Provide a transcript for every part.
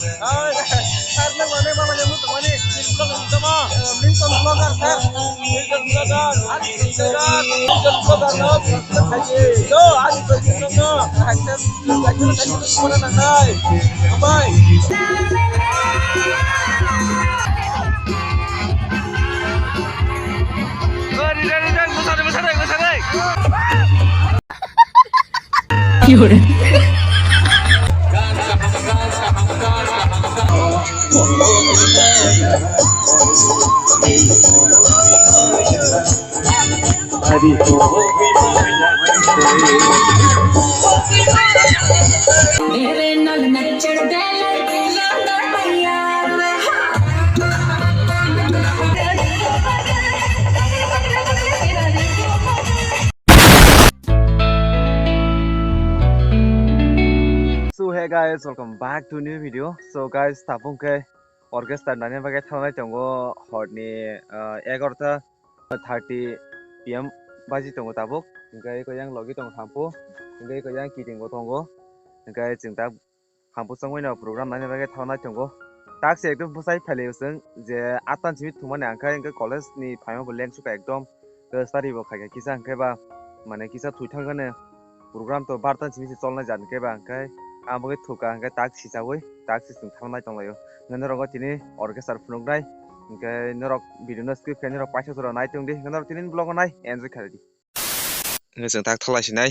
Karena mana mama yang mutu mana Lincoln sama Lincoln vlogger sir Lincoln vlogger Ali vlogger Lincoln vlogger no haji yo Ali vlogger no haji mana nangai bye Yaudah. मेरे नाल नचड़ दे लगा पैया So hey guys, welcome back to new video. So guys, tapung ke orchestra nanya bagai thawai tongo horni 11:30 PM baji tongo tabuk. Ngai ko yang logi tongo hampu, ngai ko yang kiting go tongo. Ngai jingta hampu sangoi na program nanya bagai thawai tongo. Tak se ekdom pusai phale useng je atan chimi thumane angkai ngai college ni phaima bolen suka ekdom study bo khaga kisa angkai ba mane kisa thuithangane program to bartan chimi cholna jan ke ba angkai আমাকে থুকা আঙ্কে তাক সিসাবই তাক সিসং থামনাই দংলাयो নরগ তিনি অর্কেস্ট্রার ফুনগ্রাই আঙ্কে নরগ video script নরগ পাইছা জরা নাই তংদি নরগ তিনি blog নাই enjoy খারেদি जों ताक थलासिनाय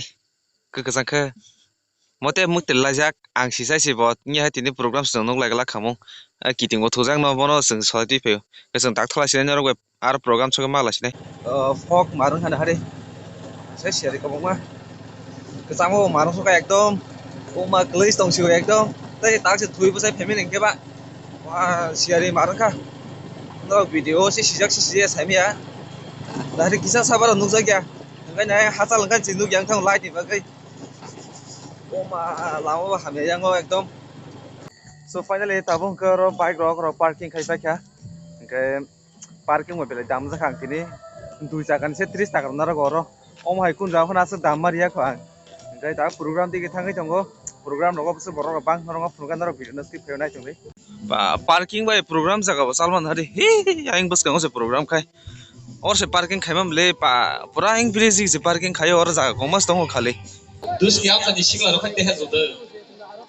गोगोजांखो मते मुतेलाजाक आं सिसाइसिबो नि हातिनि प्रग्राम जों लागला खामु किटिंगो थोजां न बनो जों सलाति फयो जों ताक थलासिनाय नरग आर प्रग्राम सग मालासिनाय फक मारुन हानो हारे से सेरि कबमा गोजांगो मारुन सका एकदम Oma gelis tong siu ekdom, tapi tak setui pasai family engke ba, wah siari marka, no video si sijak si sijak sami ya, dari kisah sabar nuksa kya, engkau naya hasil engkau jindu yang tang light ni bagai, oma lama bah kami yang ekdom, so finally tabung ke ro bike ro parking kai kya, engkau parking mobil jam zakang kini, dua jakan se 30 takar nara goro, oma ikun jauh nasa damar ya kau, engkau tak program tiga tangkai tunggu. Program logo bisa borong bang norong funukan norong video nasib peonai cungli. Parking by program jaga Salman hari yang bus kang se program kai. Or se parking kai mam le pura yang bridge se parking kai or jaga komas tong khali. Dus yang kan disikla rokan teh zoda.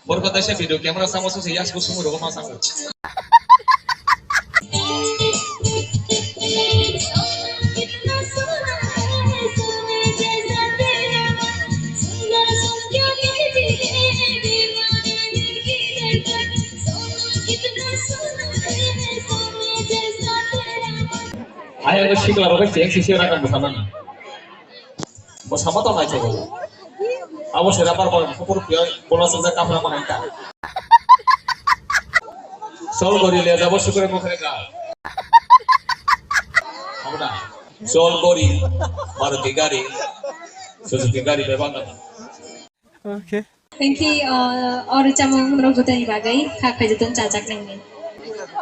Bor kata se video camera sama so se yas kusumu rogo masang. Ayah ngasih kelar rokan ceng sisi orang bersama. Bersama tau naik coba. Awas serapar pur pia bola saja kamera mangka. Sol gori lihat awas syukur mau mereka. Apa dah? Sol gori Maruti gari, Suzuki gari bebang. Okay. Thank you. और चमंग लोग होते हैं बागाई खाक पे जतन चाचक नहीं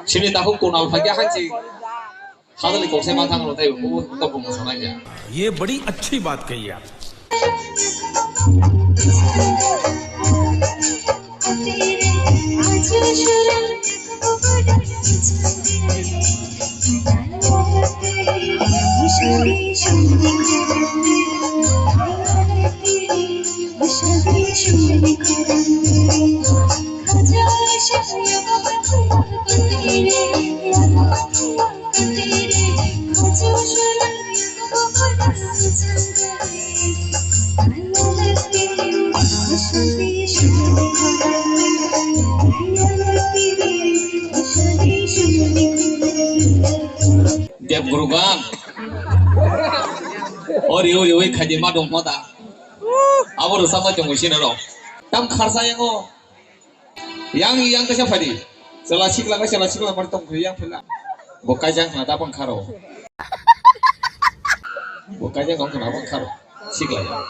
Sini tahu kunal bagi haji. हादली कोसे माथांग होता है वो तब वो सुनाएंगे ये बड़ी अच्छी बात कही आप Dia berugang. Oh riu kaji madong mata. Awal sama cuma sini loh. Tam kharsa yang oh, yang ke siapa di? Selasik lah martong yang pula. Bukan yang kenapa pengkaro. Bukan yang kenapa pengkaro. Siklah ya.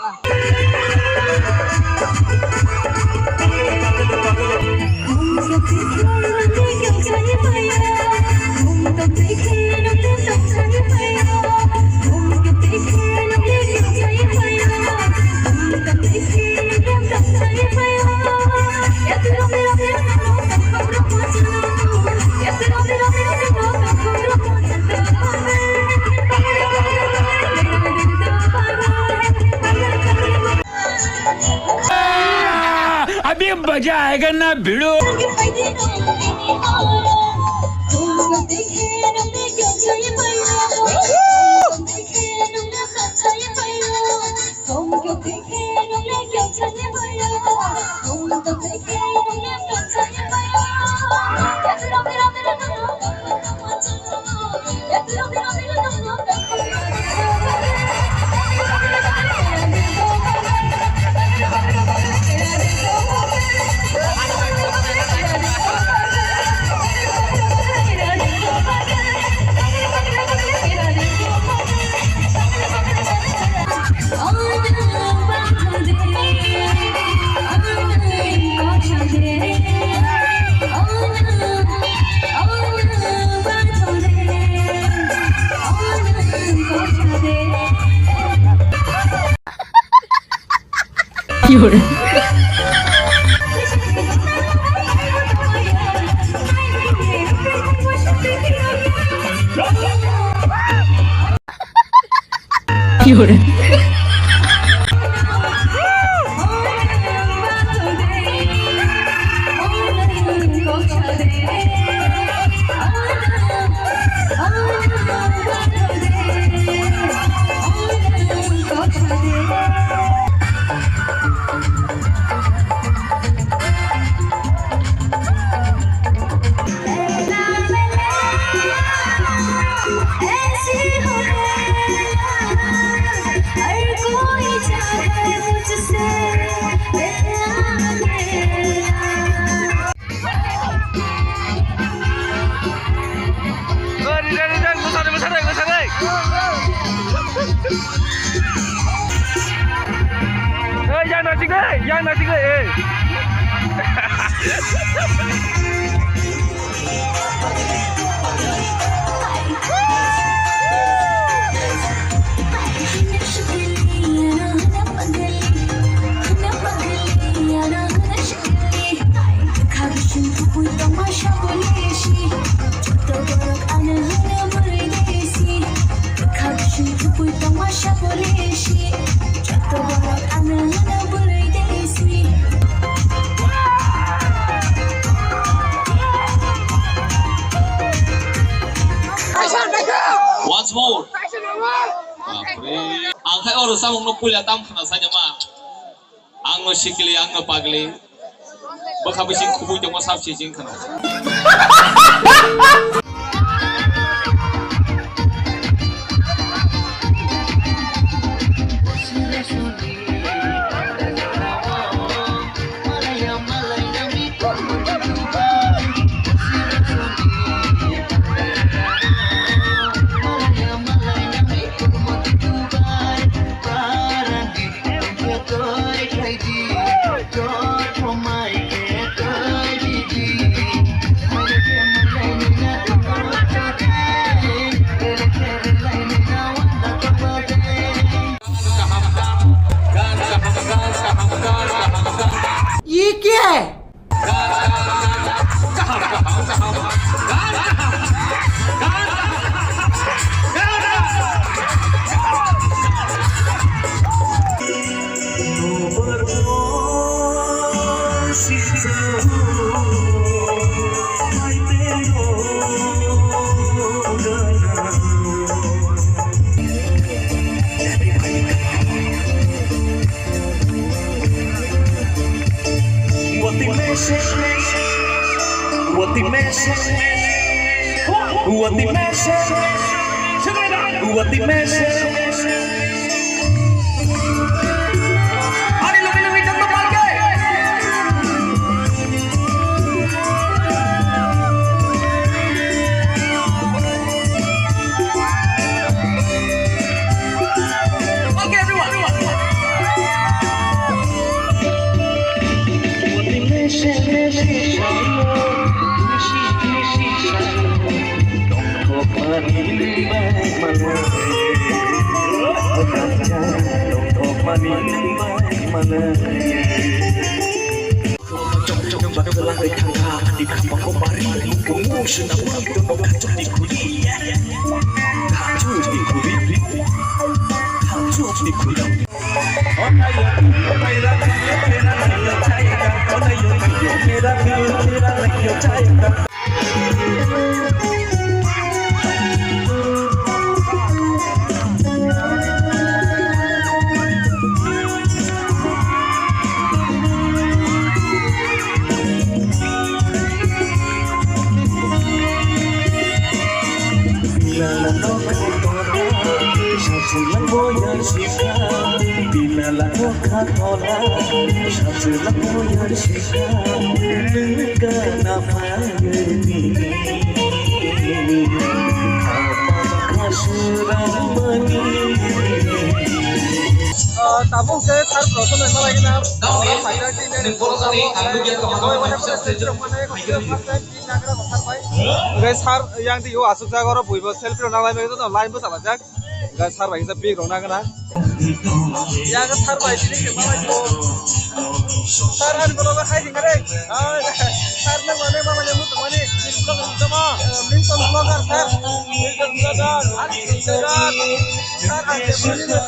Ya ना भिड़ो Yang nasi ke Once more. Angkai orang sama nak punya tam kena saja mah. Angno sikili, angno pagli. Bakhabising kubu jong masab sijing kena. ये क्या है? What the message? What the message? What the message? Ari lebih lebih contoh pakai. Okay, everyone. What the message? tabung saya sar proses memang lagi na guys sar yang di asuk jaga orang buibo selfie orang lain itu tuh lain betul aja guys sar bagi saya big orang kena yang sar bagi ini kemana itu sar hari kalau hai tinggal deh sar nang mana mana yang mutu mana Lincoln vlogger sar Lincoln vlogger sar ada mana hai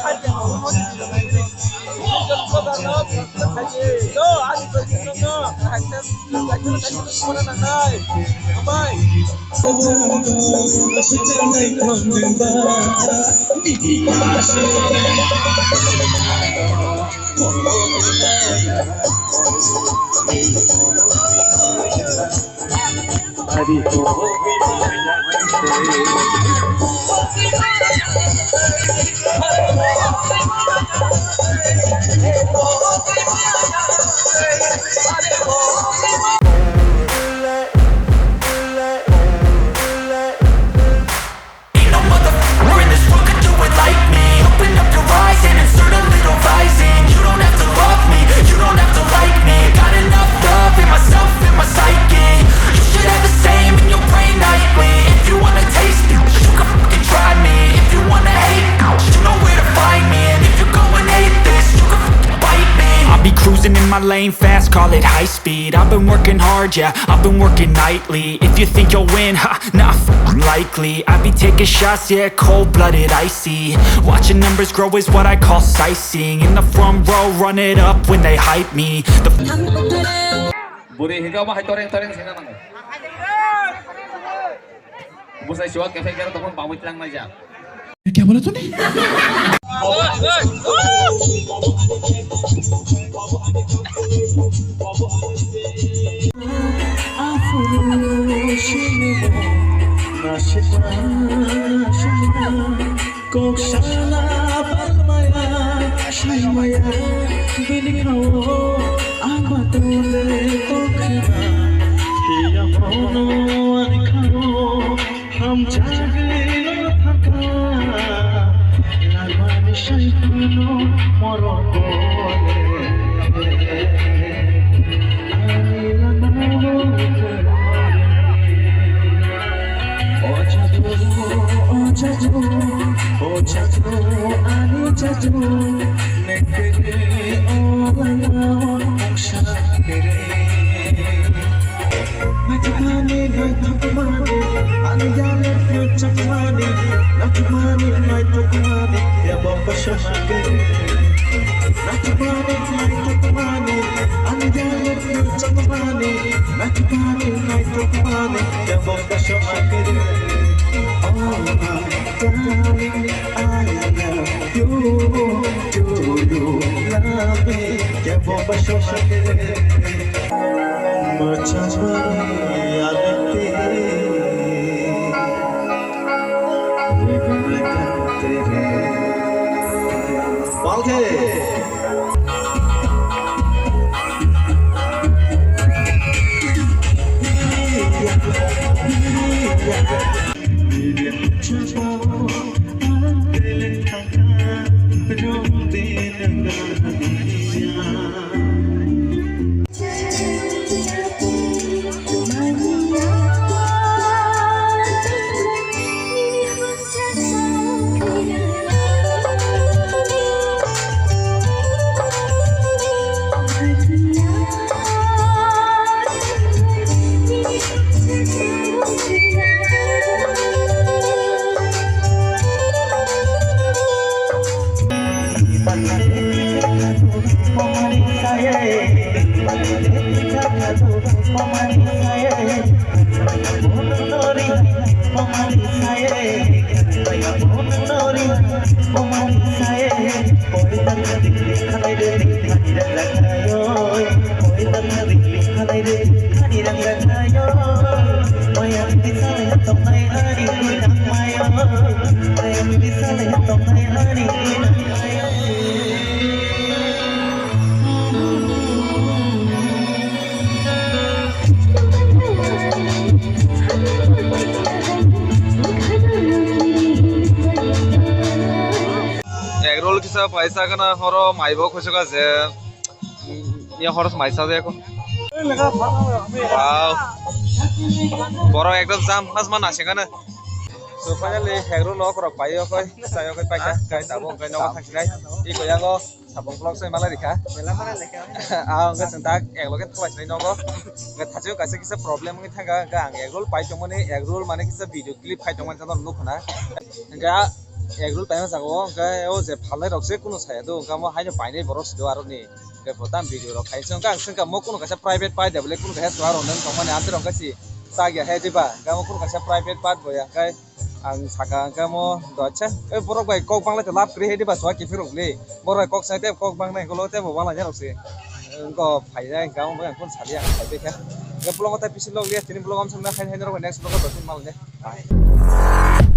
my lane fast, call it high speed. I've been working hard, yeah, I've been working nightly. If you think you'll win, ha, not likely. I be taking shots, yeah, cold-blooded, icy. Watching numbers grow is what I call sightseeing. In the front row, run it up when they hype me. Buri higaw mah toreng-toreng sina nang. Musay siwa cafe kaya topon pawit lang na dyan. क्या बोला तूने Saya kisa paisa kana horo maibo khoshoga je ya horo maisa de ko wow boro ekdom jam hasman ase kana so finally hegro no korok payo koi sayo koi paika kai tabo kai no thangsinai I ko yango sabong vlog sai mala rika ang ga sentak ekloge thwaisnai nogo ga thajo kaise kisa problem ngi thanga ga ang egrol pai tongmani egrol mane kisa video clip pai tongman jadon nukhna ga egrol pai jago ga o je phalai rokse kuno saya do ga mo haino painai borok sido aro ni ga botam video rok khai song ga ang sengka mo kuno kaisa private pai debele kuno kaisa swaro nang tongmani antir rok kasi sagya he diba ga mo kuno kaisa private part boya kai ang saka ka mo docha e borok bai kok bangla te lap kri he diba swa ki firokle borok kok sa te kok bang nai golo te bo bangla ja rokse ko phai jai ga mo bang kon sali ang phai te kha ga blog ta pisil log le tin blog am sang na khai hai ro next blog ta tin mal ne bye